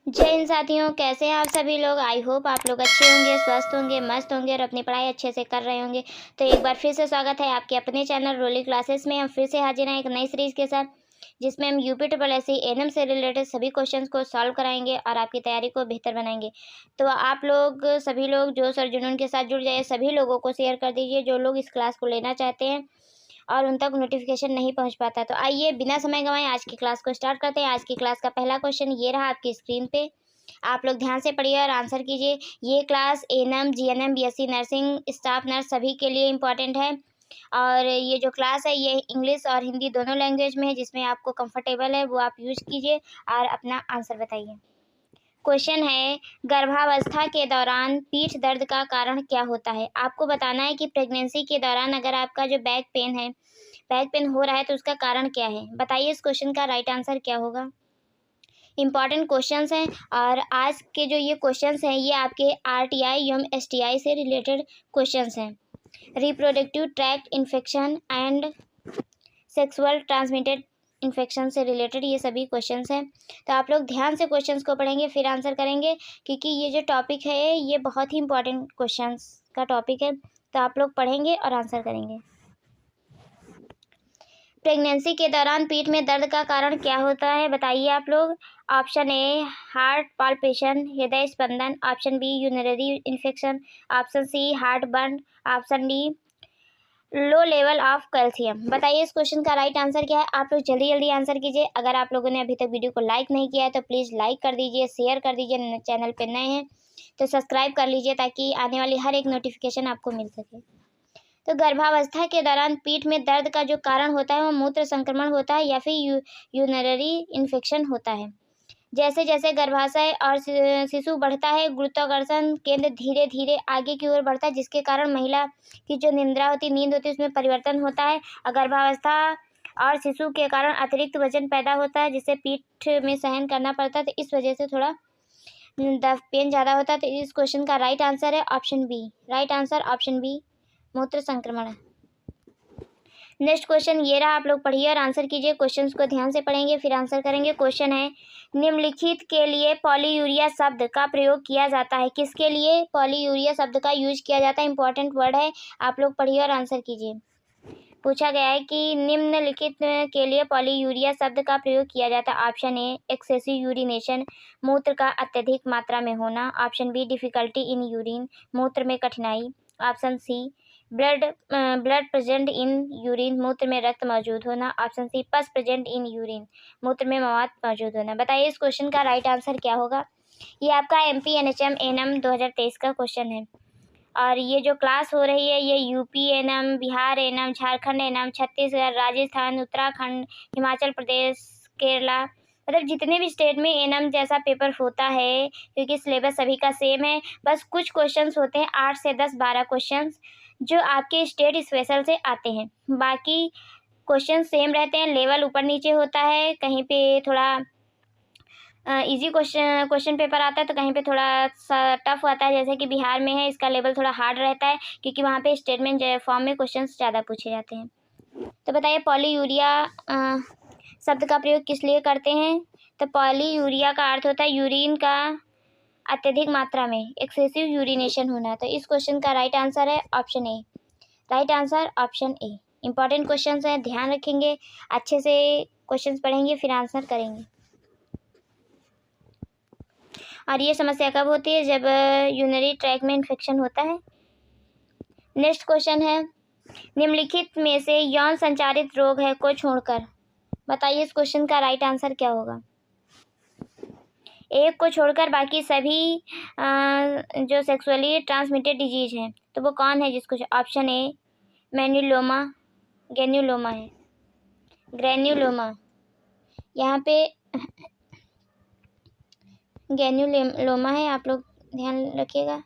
जय हिंद साथियों, कैसे हैं आप सभी लोग। आई होप आप लोग अच्छे होंगे, स्वस्थ होंगे, मस्त होंगे और अपनी पढ़ाई अच्छे से कर रहे होंगे। तो एक बार फिर से स्वागत है आपके अपने चैनल रोली क्लासेस में। हम फिर से हाजिर हैं एक नई सीरीज़ के साथ, जिसमें हम UP triple S C ANM से रिलेटेड सभी क्वेश्चंस को सॉल्व कराएंगे और आपकी तैयारी को बेहतर बनाएंगे। तो आप लोग सभी लोग जो सर जुनून के साथ जुड़ जाए, सभी लोगों को शेयर कर दीजिए जो लोग इस क्लास को लेना चाहते हैं और उन तक नोटिफिकेशन नहीं पहुंच पाता। तो आइए बिना समय गंवाए आज की क्लास को स्टार्ट करते हैं। आज की क्लास का पहला क्वेश्चन ये रहा आपकी स्क्रीन पे। आप लोग ध्यान से पढ़िए और आंसर कीजिए। ये class ANM, GNM, BSc nursing, staff nurse सभी के लिए इम्पॉर्टेंट है। और ये जो क्लास है ये इंग्लिश और हिंदी दोनों लैंग्वेज में है, जिसमें आपको कंफर्टेबल है वो आप यूज कीजिए और अपना आंसर बताइए। क्वेश्चन है, गर्भावस्था के दौरान पीठ दर्द का कारण क्या होता है। आपको बताना है कि प्रेगनेंसी के दौरान अगर आपका जो बैक पेन हो रहा है तो उसका कारण क्या है। बताइए इस क्वेश्चन का राइट आंसर क्या होगा। इम्पॉर्टेंट क्वेश्चंस हैं और आज के जो ये क्वेश्चंस हैं ये आपके आरटीआई एवं एसटीआई से रिलेटेड क्वेश्चंस हैं। Reproductive tract infection and sexual transmitted infection से रिलेटेड ये सभी क्वेश्चंस हैं। तो आप लोग ध्यान से क्वेश्चंस को पढ़ेंगे फिर आंसर करेंगे, क्योंकि ये जो टॉपिक है ये बहुत ही इंपॉर्टेंट क्वेश्चंस का टॉपिक है। तो आप लोग पढ़ेंगे और आंसर करेंगे। प्रेगनेंसी के दौरान पीठ में दर्द का कारण क्या होता है, बताइए आप लोग। ऑप्शन ए हार्ट पाल्पेशन, हृदय स्पंदन। Option B urinary infection. Option C heartburn. Option D low level of calcium. बताइए इस क्वेश्चन का राइट आंसर क्या है। आप लोग जल्दी जल्दी आंसर कीजिए। अगर आप लोगों ने अभी तक वीडियो को लाइक नहीं किया है तो प्लीज़ लाइक कर दीजिए, शेयर कर दीजिए। चैनल पर नए हैं तो सब्सक्राइब कर लीजिए ताकि आने वाली हर एक नोटिफिकेशन आपको मिल सके। तो गर्भावस्था के दौरान पीठ में दर्द का जो कारण होता है वो मूत्र संक्रमण होता है या फिर यूरिनरी इन्फेक्शन होता है। जैसे जैसे गर्भाशय और शिशु बढ़ता है, गुरुत्वाकर्षण केंद्र धीरे धीरे आगे की ओर बढ़ता है, जिसके कारण महिला की जो नींद होती है उसमें परिवर्तन होता है। और गर्भावस्था और शिशु के कारण अतिरिक्त वजन पैदा होता है, जिसे पीठ में सहन करना पड़ता है। तो इस वजह से थोड़ा पेन ज़्यादा होता है। तो इस क्वेश्चन का राइट आंसर है option B. Right answer option B, मूत्र संक्रमण है। नेक्स्ट क्वेश्चन ये रहा, आप लोग पढ़िए और आंसर कीजिए। क्वेश्चंस को ध्यान से पढ़ेंगे फिर आंसर करेंगे। क्वेश्चन है, निम्नलिखित के लिए पॉलीयूरिया शब्द का प्रयोग किया जाता है। किसके लिए पॉलीयूरिया शब्द का यूज किया जाता है, इंपॉर्टेंट वर्ड है। आप लोग पढ़िए और आंसर कीजिए। पूछा गया है कि निम्नलिखित के लिए पॉलीयूरिया शब्द का प्रयोग किया जाता है। ऑप्शन ए एक्सेसिव यूरिनेशन, मूत्र का अत्यधिक मात्रा में होना। Option B difficulty in urine, मूत्र में कठिनाई। Option C blood present in urine, मूत्र में रक्त मौजूद होना। ऑप्शन सी पस प्रेजेंट इन यूरिन, मूत्र में मवाद मौजूद होना। बताइए इस क्वेश्चन का राइट आंसर क्या होगा। ये आपका MP NHM एएनएम 2023 का क्वेश्चन है। और ये जो क्लास हो रही है ये UP ANM, Bihar ANM, Jharkhand ANM, Chhattisgarh, Rajasthan, Uttarakhand, Himachal Pradesh, Kerala, मतलब जितने भी स्टेट में एएनएम जैसा पेपर होता है, क्योंकि सिलेबस सभी का सेम है। बस कुछ क्वेश्चंस होते हैं 8 से 10 12 क्वेश्चंस जो आपके स्टेट स्पेशल से आते हैं। बाकी क्वेश्चन सेम रहते हैं, लेवल ऊपर नीचे होता है। कहीं पे थोड़ा इजी क्वेश्चन पेपर आता है तो कहीं पे थोड़ा सा टफ आता है। जैसे कि बिहार में है, इसका लेवल थोड़ा हार्ड रहता है क्योंकि वहाँ पे स्टेटमेंट फॉर्म में क्वेश्चंस ज़्यादा पूछे जाते हैं। तो बताइए पॉलीयूरिया शब्द का प्रयोग किस लिए करते हैं। तो पॉलीयूरिया का अर्थ होता है यूरिन का अत्यधिक मात्रा में, एक्सेसिव यूरिनेशन होना। तो इस क्वेश्चन का राइट आंसर है option A. Right answer option A. Important questions हैं, ध्यान रखेंगे, अच्छे से क्वेश्चंस पढ़ेंगे फिर आंसर करेंगे। और ये समस्या कब होती है, जब यूरिनरी ट्रैक में इन्फेक्शन होता है। नेक्स्ट क्वेश्चन है, निम्नलिखित में से यौन संचारित रोग है को छोड़कर। बताइए इस क्वेश्चन का राइट आंसर क्या होगा। एक को छोड़कर बाकी सभी जो सेक्सुअली ट्रांसमिटेड डिजीज हैं तो वो कौन है जिसको। ऑप्शन ए मैन्युलोमा, ग्रेन्युलोमा है, ग्रेन्युलोमा। यहाँ पे ग्रेन्युलोमा है, आप लोग ध्यान रखिएगा,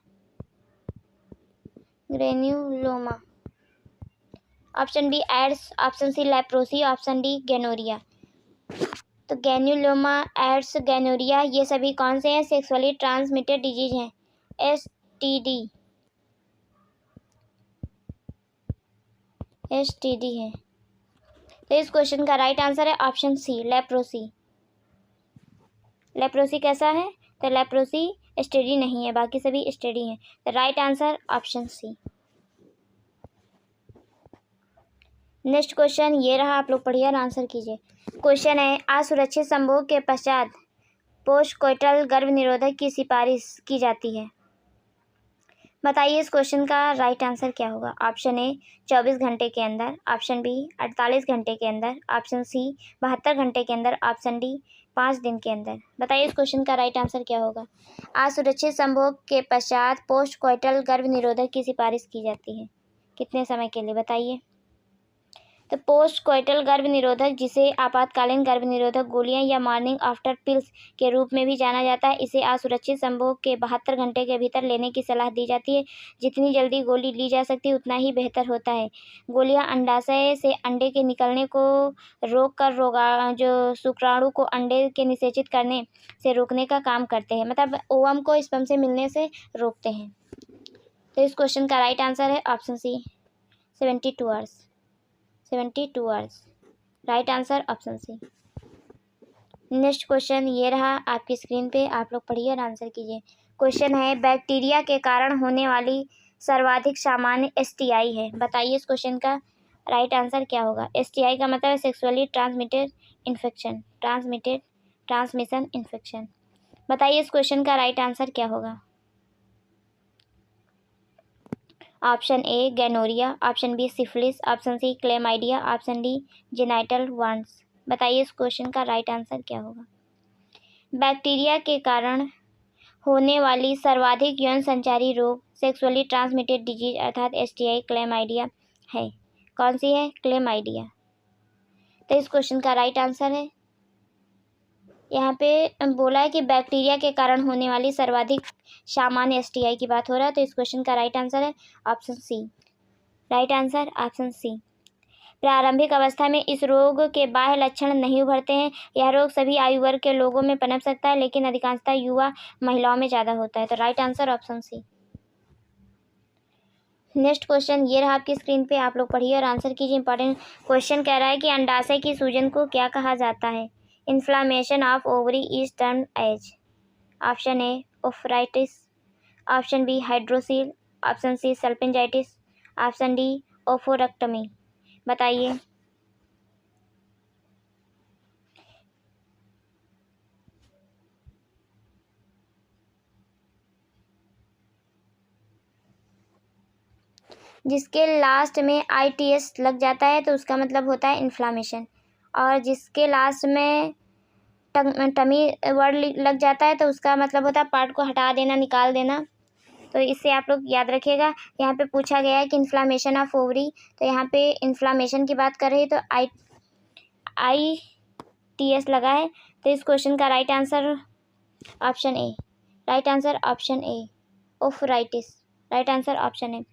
granuloma. Option B AIDS, option C leprosy, option D gonorrhoea. तो गैन्युलोमा, एड्स, गैनोरिया ये सभी कौन से हैं, सेक्सुअली ट्रांसमिटेड डिजीज हैं, STD है। तो इस क्वेश्चन का राइट आंसर है ऑप्शन सी लेप्रोसी। लेप्रोसी कैसा है, तो लेप्रोसी स्टडी नहीं है, बाकी सभी स्टडी हैं। The right answer option C. Next question ये रहा, आप लोग पढ़िए और आंसर कीजिए। क्वेश्चन है, असुरक्षित संभोग के पश्चात पोस्ट कोइटल गर्भ निरोधक की सिफारिश की जाती है। बताइए इस क्वेश्चन का राइट आंसर क्या होगा। ऑप्शन ए 24 घंटे के अंदर, ऑप्शन बी 48 घंटे के अंदर, ऑप्शन सी 72 घंटे के अंदर, ऑप्शन डी 5 दिन के अंदर। बताइए इस क्वेश्चन का राइट आंसर क्या होगा। असुरक्षित संभोग के पश्चात पोस्ट कोइटल गर्भ निरोधक की सिफारिश की जाती है, कितने समय के लिए बताइए। तो पोस्ट कोइटल गर्भ निरोधक, जिसे आपातकालीन गर्भ निरोधक गोलियां या मॉर्निंग आफ्टर पिल्स के रूप में भी जाना जाता है, इसे असुरक्षित संभोग के 72 घंटे के भीतर लेने की सलाह दी जाती है। जितनी जल्दी गोली ली जा सकती है उतना ही बेहतर होता है। गोलियां अंडाशय से अंडे के निकलने को रोक कर जो शुक्राणु को अंडे के निषेचित करने से रोकने का काम करते हैं, मतलब ओवम को स्पर्म से मिलने से रोकते हैं। तो इस क्वेश्चन का राइट आंसर है option C 72 hours. 72 hours, right answer option C. Next question ये रहा आपकी स्क्रीन पे, आप लोग पढ़िए और आंसर कीजिए। क्वेश्चन है, बैक्टीरिया के कारण होने वाली सर्वाधिक सामान्य एसटीआई है। बताइए इस क्वेश्चन का राइट आंसर क्या होगा। एसटीआई का मतलब है sexually transmitted infection, transmission infection. बताइए इस क्वेश्चन का राइट आंसर क्या होगा। Option A gonorrhoea, option B syphilis, option C chlamydia, option D genital warts. बताइए इस क्वेश्चन का राइट आंसर क्या होगा। बैक्टीरिया के कारण होने वाली सर्वाधिक यौन संचारी रोग सेक्सुअली ट्रांसमिटेड डिजीज अर्थात एसटीआई क्लेमाइडिया है। कौन सी है, क्लेमाइडिया। तो इस क्वेश्चन का राइट आंसर है, यहाँ पे बोला है कि बैक्टीरिया के कारण होने वाली सर्वाधिक सामान्य एसटीआई की बात हो रहा है, तो इस क्वेश्चन का राइट आंसर है option C. Right answer option C. प्रारंभिक अवस्था में इस रोग के बाह्य लक्षण नहीं उभरते हैं। यह रोग सभी आयु वर्ग के लोगों में पनप सकता है, लेकिन अधिकांशतः युवा महिलाओं में ज़्यादा होता है। तो right answer option C. Next question ये रहा आपकी स्क्रीन पे, आप लोग पढ़िए और आंसर कीजिए। इंपॉर्टेंट क्वेश्चन कह रहा है कि अंडाशय की सूजन को क्या कहा जाता है। Inflammation of ovary is termed as. Option A oophoritis, option B hydrocele, option C salpingitis, option D oophorectomy. बताइए। जिसके लास्ट में ITS लग जाता है तो उसका मतलब होता है इन्फ्लामेशन, और जिसके लास्ट में टमी वर्ड लग जाता है तो उसका मतलब होता है पार्ट को हटा देना, निकाल देना। तो इससे आप लोग याद रखिएगा। यहाँ पे पूछा गया है कि इन्फ्लामेशन ऑफ ओवरी, तो यहाँ पे इन्फ्लामेशन की बात कर रही है तो ITS लगा है। तो इस क्वेश्चन का right answer option A. Right answer option A oophoritis. Right answer option A.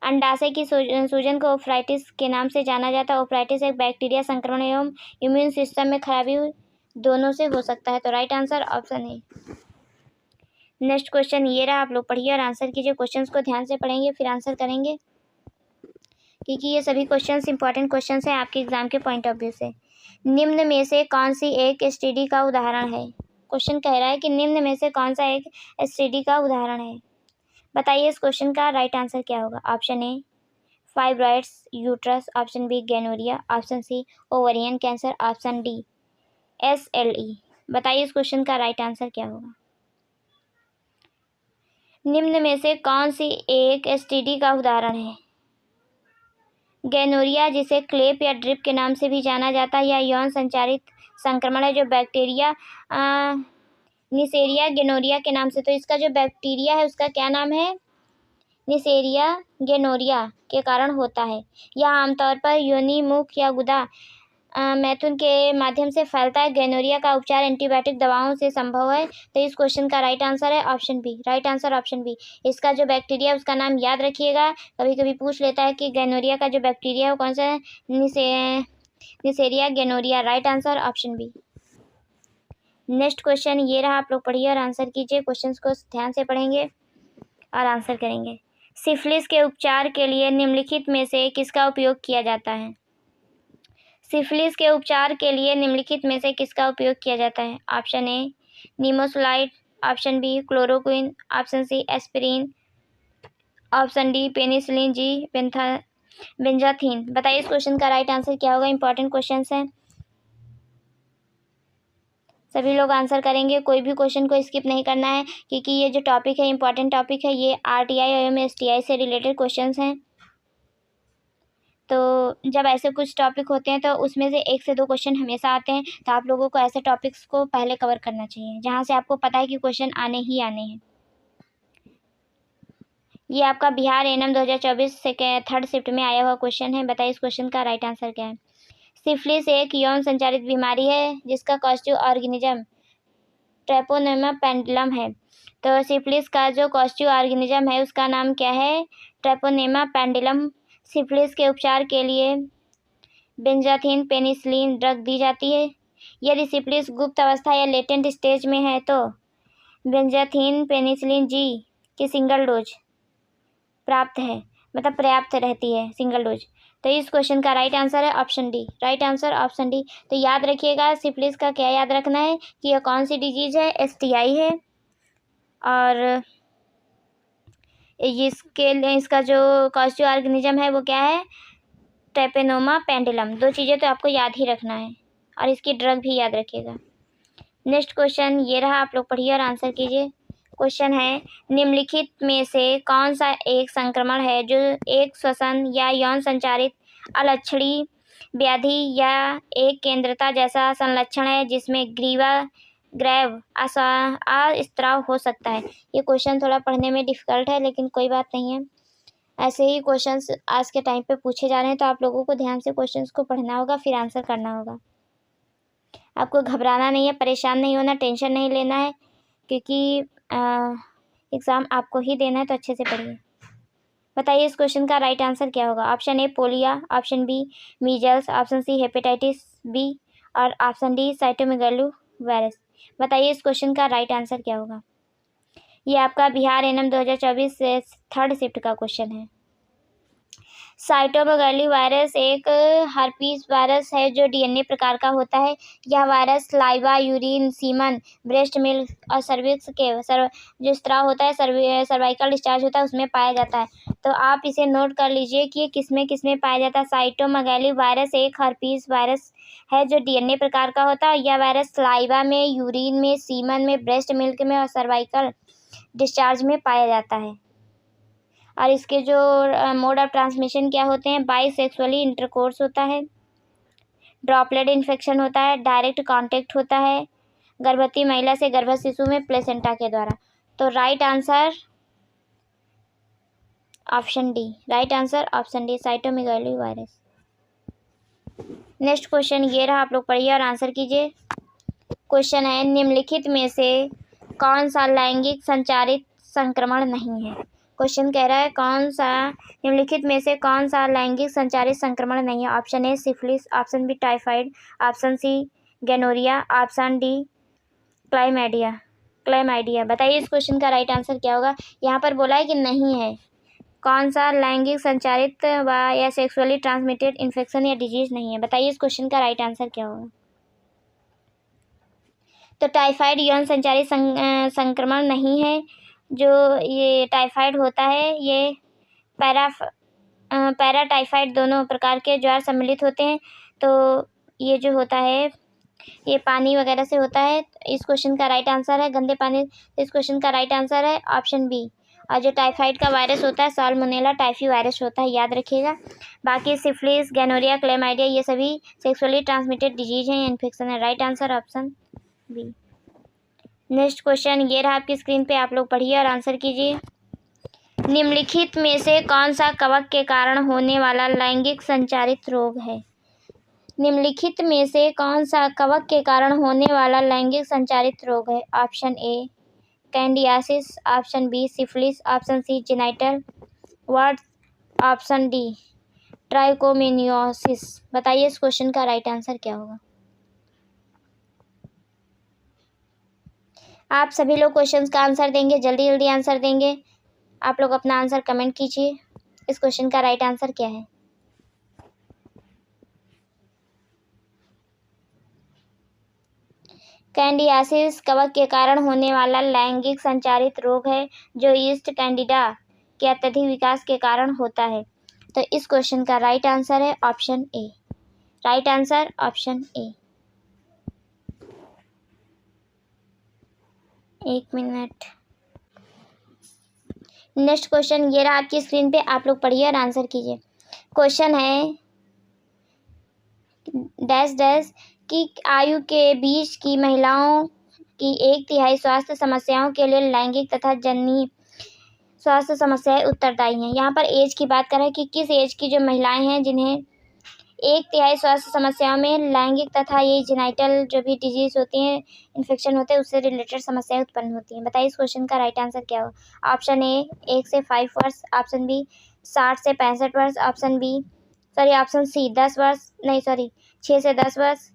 अंडाशय की सूजन को ओफ्राइटिस के नाम से जाना जाता है। ओफ्राइटिस एक बैक्टीरिया संक्रमण एवं इम्यून सिस्टम में खराबी दोनों से हो सकता है। तो राइट आंसर ऑप्शन ए। नेक्स्ट क्वेश्चन ये रहा, आप लोग पढ़िए और आंसर कीजिए। क्वेश्चंस को ध्यान से पढ़ेंगे फिर आंसर करेंगे, क्योंकि ये सभी क्वेश्चंस इंपॉर्टेंट क्वेश्चंस हैं आपके एग्जाम के पॉइंट ऑफ व्यू से। निम्न में से कौन सी एक एसटीडी का उदाहरण है। क्वेश्चन कह रहा है कि निम्न में से कौन सा एक एसटीडी का उदाहरण है। बताइए इस क्वेश्चन का राइट आंसर क्या होगा। Option A fibroids uterus, option B gonorrhoea, option C ovarian cancer, option D SLE। बताइए इस क्वेश्चन का राइट आंसर क्या होगा। निम्न में से कौन सी एक एसटीडी का उदाहरण है। गैनोरिया, जिसे क्लेप या ड्रिप के नाम से भी जाना जाता है, यह यौन संचारित संक्रमण है जो बैक्टीरिया निसेरिया गैनोरिया के नाम से। तो इसका जो बैक्टीरिया है उसका क्या नाम है, निसेरिया गैनोरिया के कारण होता है। यह आमतौर पर योनि, मुख या गुदा मैथुन के माध्यम से फैलता है। गैनोरिया का उपचार एंटीबायोटिक दवाओं से संभव है। तो इस क्वेश्चन का राइट आंसर है option B. Right answer option B. इसका जो बैक्टीरिया उसका नाम याद रखिएगा, कभी कभी पूछ लेता है कि गैनोरिया का जो बैक्टीरिया है वो कौन सा है, Neisseria gonorrhoea. Right answer option B. Next question ये रहा, आप लोग पढ़िए और आंसर कीजिए। क्वेश्चंस को ध्यान से पढ़ेंगे और आंसर करेंगे। सिफिलिस के उपचार के लिए निम्नलिखित में से किसका उपयोग किया जाता है। सिफिलिस के उपचार के लिए निम्नलिखित में से किसका उपयोग किया जाता है। Option A nimesulide, option B chloroquine, option C aspirin, option D penicillin, G benzathine. बताइए इस क्वेश्चन का राइट आंसर क्या होगा। इंपॉर्टेंट क्वेश्चन है, सभी लोग आंसर करेंगे, कोई भी क्वेश्चन को स्किप नहीं करना है, क्योंकि ये जो टॉपिक है इंपॉर्टेंट टॉपिक है। ये RTI और MSTI से रिलेटेड क्वेश्चंस हैं। तो जब ऐसे कुछ टॉपिक होते हैं तो उसमें से 1 से 2 क्वेश्चन हमेशा आते हैं, तो आप लोगों को ऐसे टॉपिक्स को पहले कवर करना चाहिए जहाँ से आपको पता है कि क्वेश्चन आने ही आने हैं। ये आपका बिहार एनएम 2024 से थर्ड शिफ्ट में आया हुआ क्वेश्चन है। बताइए इस क्वेश्चन का राइट आंसर क्या है। सिफिलिस एक यौन संचारित बीमारी है जिसका कॉस्टिव ऑर्गेनिज्म ट्रेपोनेमा पेंडुलम है। तो सिफिलिस का जो कॉस्टिव ऑर्गेनिज्म है उसका नाम क्या है, ट्रेपोनेमा पेंडुलम। सिफिलिस के उपचार के लिए बेंजाथीन पेनिसिलिन ड्रग दी जाती है। यदि सिफिलिस गुप्त अवस्था या लेटेंट स्टेज में है तो बेंजाथीन पेनिसिलिन जी की सिंगल डोज प्राप्त है, मतलब पर्याप्त रहती है सिंगल डोज। तो इस क्वेश्चन का राइट आंसर है option D. Right answer option D. तो याद रखिएगा सिफिलिस का क्या याद रखना है कि यह कौन सी डिजीज है, STI है। और इसका जो कॉस्टिव ऑर्गेनिज्म है वो क्या है, ट्रेपोनेमा पेंडुलम। 2 चीज़ें तो आपको याद ही रखना है, और इसकी ड्रग भी याद रखिएगा। नेक्स्ट क्वेश्चन ये रहा, आप लोग पढ़िए और आंसर कीजिए। क्वेश्चन है, निम्नलिखित में से कौन सा एक संक्रमण है जो एक श्वसन या यौन संचारित अलक्षणी व्याधि या एक केंद्रता जैसा संलक्षण है जिसमें ग्रैव अस्त्राव हो सकता है। ये क्वेश्चन थोड़ा पढ़ने में डिफिकल्ट है, लेकिन कोई बात नहीं है, ऐसे ही क्वेश्चंस आज के टाइम पे पूछे जा रहे हैं, तो आप लोगों को ध्यान से क्वेश्चंस को पढ़ना होगा, फिर आंसर करना होगा। आपको घबराना नहीं है, परेशान नहीं होना, टेंशन नहीं लेना है, क्योंकि एग्ज़ाम आपको ही देना है, तो अच्छे से पढ़िए। बताइए इस क्वेश्चन का राइट आंसर क्या होगा। Option A polio, option B measles, option C hepatitis B और ऑप्शन डी साइटोमेगालू वायरस। बताइए इस क्वेश्चन का राइट आंसर क्या होगा। ये आपका बिहार एनएम 2024 से थर्ड शिफ्ट का क्वेश्चन है। साइटोमेगाली वायरस एक हर्पीस वायरस है जो DNA प्रकार का होता है। यह virus saliva, urine, semen, breast milk और सर्विक्स के जो स्त्राव होता है, सर्वाइकल डिस्चार्ज होता है, उसमें पाया जाता है। तो आप इसे नोट कर लीजिए कि किसमें पाया जाता है। साइटोमेगाली वायरस एक हर्पीस वायरस है जो DNA प्रकार का होता है। यह वायरस लाइवा में, यूरिन में, सीमन में, ब्रेस्ट मिल्क में और सर्वाइकल डिस्चार्ज में पाया जाता है। और इसके जो मोड ऑफ ट्रांसमिशन क्या होते हैं, बाई सेक्सुअली इंटरकोर्स होता है, ड्रॉपलेट इन्फेक्शन होता है, डायरेक्ट कांटेक्ट होता है गर्भवती महिला से गर्भस्थ शिशु में प्लेसेंटा के द्वारा। तो right answer option D. Right answer option D, cytomegalovirus. Next question ये रहा, आप लोग पढ़िए और आंसर कीजिए। क्वेश्चन है, निम्नलिखित में से कौन सा लैंगिक संचारित संक्रमण नहीं है। क्वेश्चन कह रहा है कौन सा निम्नलिखित में से कौन सा लैंगिक संचारित संक्रमण नहीं है। Option A syphilis, option B typhoid, option C gonorrhoea, option D chlamydia. बताइए इस क्वेश्चन का राइट आंसर क्या होगा। यहाँ पर बोला है कि नहीं है, कौन सा लैंगिक संचारित व या सेक्सुअली ट्रांसमिटेड इन्फेक्शन या डिजीज नहीं है। बताइए इस क्वेश्चन का राइट आंसर क्या होगा। तो टाइफाइड यौन संचारित संक्रमण नहीं है। जो ये टाइफाइड होता है ये पैरा टाइफाइड दोनों प्रकार के ज्वार सम्मिलित होते हैं। तो ये जो होता है ये पानी वगैरह से होता है। इस क्वेश्चन का राइट आंसर है गंदे पानी। इस क्वेश्चन का राइट आंसर है ऑप्शन बी। और जो टाइफाइड का वायरस होता है साल्मोनेला टाइफी वायरस होता है, याद रखिएगा। बाकी सिफिलिस, गोनोरिया, क्लैमाइडिया ये सभी सेक्सुअली ट्रांसमिटेड डिजीज हैं, इन्फेक्शन है। Right answer option B. Next question ये रहा आपकी स्क्रीन पे, आप लोग पढ़िए और आंसर कीजिए। निम्नलिखित में से कौन सा कवक के कारण होने वाला लैंगिक संचारित रोग है। निम्नलिखित में से कौन सा कवक के कारण होने वाला लैंगिक संचारित रोग है। Option A candidiasis, option B syphilis, option C genital wart, option D trichomoniasis. बताइए इस क्वेश्चन का राइट आंसर क्या होगा। आप सभी लोग क्वेश्चंस का आंसर देंगे, जल्दी जल्दी आंसर देंगे। आप लोग अपना आंसर कमेंट कीजिए। इस क्वेश्चन का राइट आंसर क्या है। कैंडियासिस कवक के कारण होने वाला लैंगिक संचारित रोग है जो ईस्ट कैंडिडा के अत्यधिक विकास के कारण होता है। तो इस क्वेश्चन का राइट आंसर है option A. Right answer option ए। एक मिनट। नेक्स्ट क्वेश्चन ये रहा आपकी स्क्रीन पे, आप लोग पढ़िए और आंसर कीजिए। क्वेश्चन है डैश डैश की आयु के बीच की महिलाओं की 1/3 स्वास्थ्य समस्याओं के लिए लैंगिक तथा जननी स्वास्थ्य समस्याएं उत्तरदायी हैं। यहाँ पर एज की बात कर रहे हैं कि किस एज की जो महिलाएं हैं जिन्हें 1/3 स्वास्थ्य समस्याओं में लैंगिक तथा ये जेनाइटल जो भी डिजीज होती हैं, इन्फेक्शन होते हैं, उससे रिलेटेड समस्याएं उत्पन्न होती हैं। बताइए इस क्वेश्चन का राइट आंसर क्या हो। ऑप्शन ए 1 से 5 वर्ष, ऑप्शन बी 60 से 65 वर्ष, ऑप्शन सी 10 वर्ष, 6 से 10 वर्ष,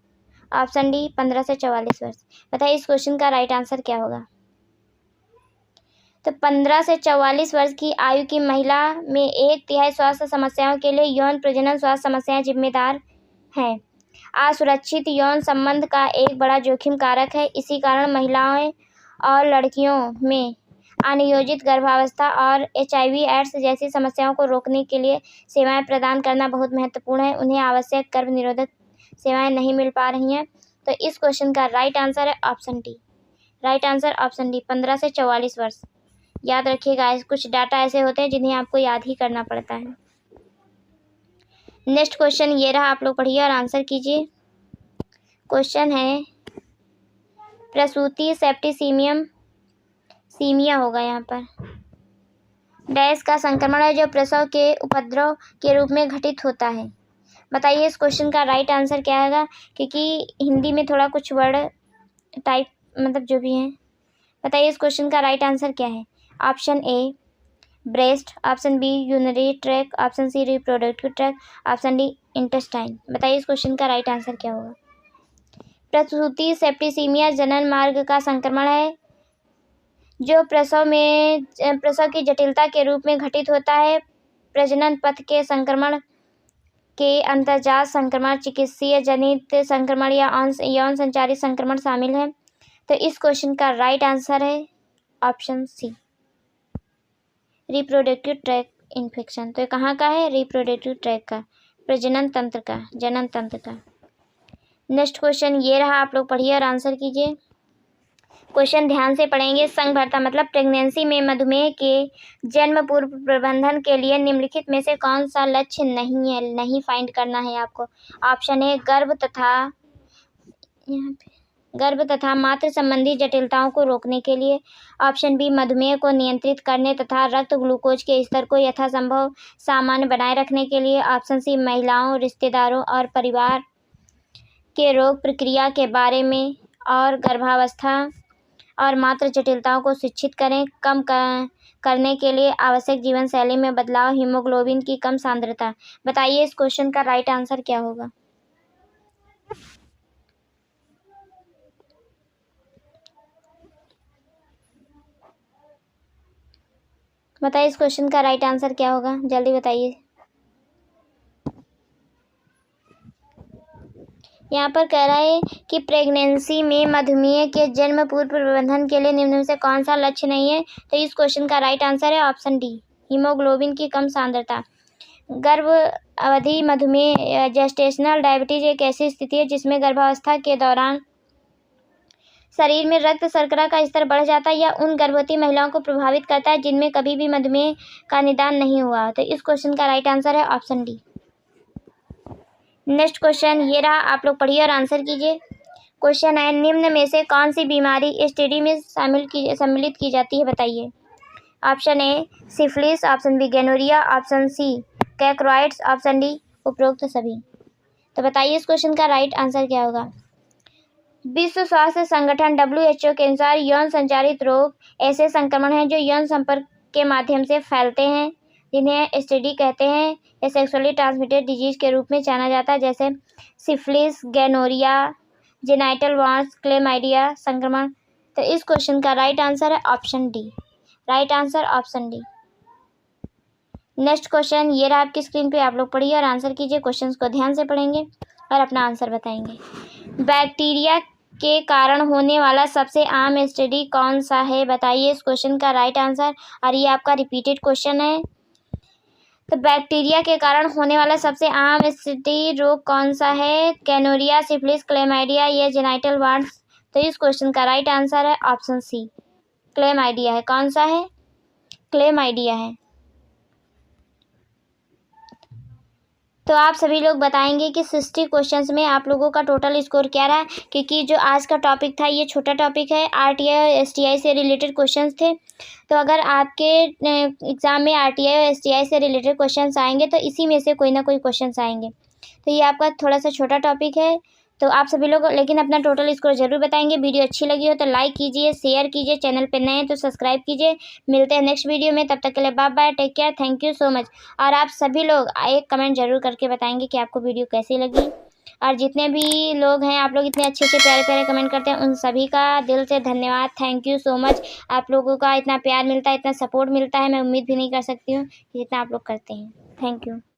ऑप्शन डी 15 से 44 वर्ष। बताइए इस क्वेश्चन का राइट आंसर क्या होगा। तो 15 से 44 वर्ष की आयु की महिला में 1/3 स्वास्थ्य समस्याओं के लिए यौन प्रजनन स्वास्थ्य समस्याएं जिम्मेदार हैं। असुरक्षित यौन संबंध का एक बड़ा जोखिम कारक है। इसी कारण महिलाओं और लड़कियों में अनियोजित गर्भावस्था और HIV/AIDS जैसी समस्याओं को रोकने के लिए सेवाएं प्रदान करना बहुत महत्वपूर्ण है। उन्हें आवश्यक गर्भ निरोधक सेवाएं नहीं मिल पा रही हैं। तो इस क्वेश्चन का राइट आंसर है option D. Right answer option D 15 से 44 वर्ष। याद रखिएगा, कुछ डाटा ऐसे होते हैं जिन्हें आपको याद ही करना पड़ता है। नेक्स्ट क्वेश्चन ये रहा, आप लोग पढ़िए और आंसर कीजिए। क्वेश्चन है प्रसूति सेप्टिसीमिया होगा यहाँ पर। डैश का संक्रमण है जो प्रसव के उपद्रव के रूप में घटित होता है। बताइए इस क्वेश्चन का राइट आंसर क्या होगा, क्योंकि हिंदी में थोड़ा कुछ वर्ड टाइप जो भी हैं। बताइए इस क्वेश्चन का राइट आंसर क्या है। Option A breast, option B urinary tract, option C reproductive tract, option D intestine. बताइए इस क्वेश्चन का राइट आंसर क्या होगा। प्रसूति सेप्टिसीमिया जनन मार्ग का संक्रमण है जो प्रसव की जटिलता के रूप में घटित होता है। प्रजनन पथ के संक्रमण के अंतर्जात संक्रमण, चिकित्सीय जनित संक्रमण या यौन संचारित संक्रमण शामिल है। तो इस क्वेश्चन का राइट आंसर है option C reproductive tract infection. तो कहाँ का है, रिप्रोडक्टिव ट्रैक का, प्रजनन तंत्र का, जनन तंत्र का। नेक्स्ट क्वेश्चन ये रहा, आप लोग पढ़िए और आंसर कीजिए। क्वेश्चन ध्यान से पढ़ेंगे। संघभरता प्रेगनेंसी में मधुमेह के जन्म पूर्व प्रबंधन के लिए निम्नलिखित में से कौन सा लक्ष्य नहीं फाइंड करना है आपको। ऑप्शन ए गर्भ तथा मातृ संबंधी जटिलताओं को रोकने के लिए, ऑप्शन बी मधुमेह को नियंत्रित करने तथा रक्त ग्लूकोज के स्तर को यथासंभव सामान्य बनाए रखने के लिए, ऑप्शन सी महिलाओं, रिश्तेदारों और परिवार के रोग प्रक्रिया के बारे में और गर्भावस्था और मातृ जटिलताओं को शिक्षित कम करने के लिए आवश्यक जीवन शैली में बदलाव, हीमोग्लोबिन की कम सांद्रता। बताइए इस क्वेश्चन का राइट आंसर क्या होगा। बताइए इस क्वेश्चन का राइट आंसर क्या होगा, जल्दी बताइए। यहाँ पर कह रहा है कि प्रेगनेंसी में मधुमेह के जन्म पूर्व प्रबंधन के लिए निम्न में से कौन सा लक्ष्य नहीं है। तो इस क्वेश्चन का राइट आंसर है ऑप्शन डी हीमोग्लोबिन की कम सांद्रता। गर्भ अवधि मधुमेह जेस्टेशनल डायबिटीज एक ऐसी स्थिति है जिसमें गर्भावस्था के दौरान शरीर में रक्त शर्करा का स्तर बढ़ जाता है या उन गर्भवती महिलाओं को प्रभावित करता है जिनमें कभी भी मधुमेह का निदान नहीं हुआ। तो इस क्वेश्चन का राइट आंसर है ऑप्शन डी। नेक्स्ट क्वेश्चन ये रहा, आप लोग पढ़िए और आंसर कीजिए। क्वेश्चन है निम्न में से कौन सी बीमारी एसटीडी में सम्मिलित की जाती है। बताइए। Option A syphilis, option B gonorrhoea, option C chancroids, option D उपरोक्त सभी। तो बताइए इस क्वेश्चन का राइट आंसर क्या होगा। विश्व स्वास्थ्य संगठन WHO के अनुसार यौन संचारित रोग ऐसे संक्रमण हैं जो यौन संपर्क के माध्यम से फैलते हैं, जिन्हें एसटीडी कहते हैं या सेक्सुअली ट्रांसमिटेड डिजीज के रूप में जाना जाता है, जैसे syphilis, gonorrhoea, genital warts, chlamydia संक्रमण। तो इस क्वेश्चन का राइट आंसर है option D. Right answer option D. Next question ये रहा आपकी स्क्रीन पे, आप लोग पढ़िए और आंसर कीजिए। क्वेश्चंस को ध्यान से पढ़ेंगे और अपना आंसर बताएंगे। बैक्टीरिया के कारण होने वाला सबसे आम एसटीडी कौन सा है? बताइए इस क्वेश्चन का राइट आंसर। और ये आपका रिपीटेड क्वेश्चन है। तो बैक्टीरिया के कारण होने वाला सबसे आम एसटीडी रोग कौन सा है? गोनोरिया, सिफिलिस, क्लेमाइडिया या जेनिटल वार्ड्स? तो इस क्वेश्चन का राइट आंसर है ऑप्शन सी, क्लेमाइडिया है। कौन सा है? क्लेमाइडिया है। तो आप सभी लोग बताएंगे कि 60 क्वेश्चंस में आप लोगों का टोटल स्कोर क्या रहा, क्योंकि जो आज का टॉपिक था ये छोटा टॉपिक है, आरटीआई और एसटीआई से रिलेटेड क्वेश्चंस थे। तो अगर आपके एग्ज़ाम में आरटीआई और एसटीआई से रिलेटेड क्वेश्चंस आएंगे तो इसी में से कोई ना कोई क्वेश्चंस आएंगे। तो ये आपका थोड़ा सा छोटा टॉपिक है। तो आप सभी लोग लेकिन अपना टोटल स्कोर ज़रूर बताएंगे। वीडियो अच्छी लगी हो तो लाइक कीजिए, शेयर कीजिए, चैनल पे नए हैं तो सब्सक्राइब कीजिए। मिलते हैं नेक्स्ट वीडियो में, तब तक के लिए bye bye, take care, thank you so much. और आप सभी लोग एक कमेंट ज़रूर करके बताएंगे कि आपको वीडियो कैसी लगी। और जितने भी लोग हैं, आप लोग इतने अच्छे प्यारे प्यारे कमेंट करते हैं, उन सभी का दिल से धन्यवाद, थैंक यू सो मच। आप लोगों का इतना प्यार मिलता है, इतना सपोर्ट मिलता है, मैं उम्मीद भी नहीं कर सकती हूँ जितना आप लोग करते हैं। Thank you.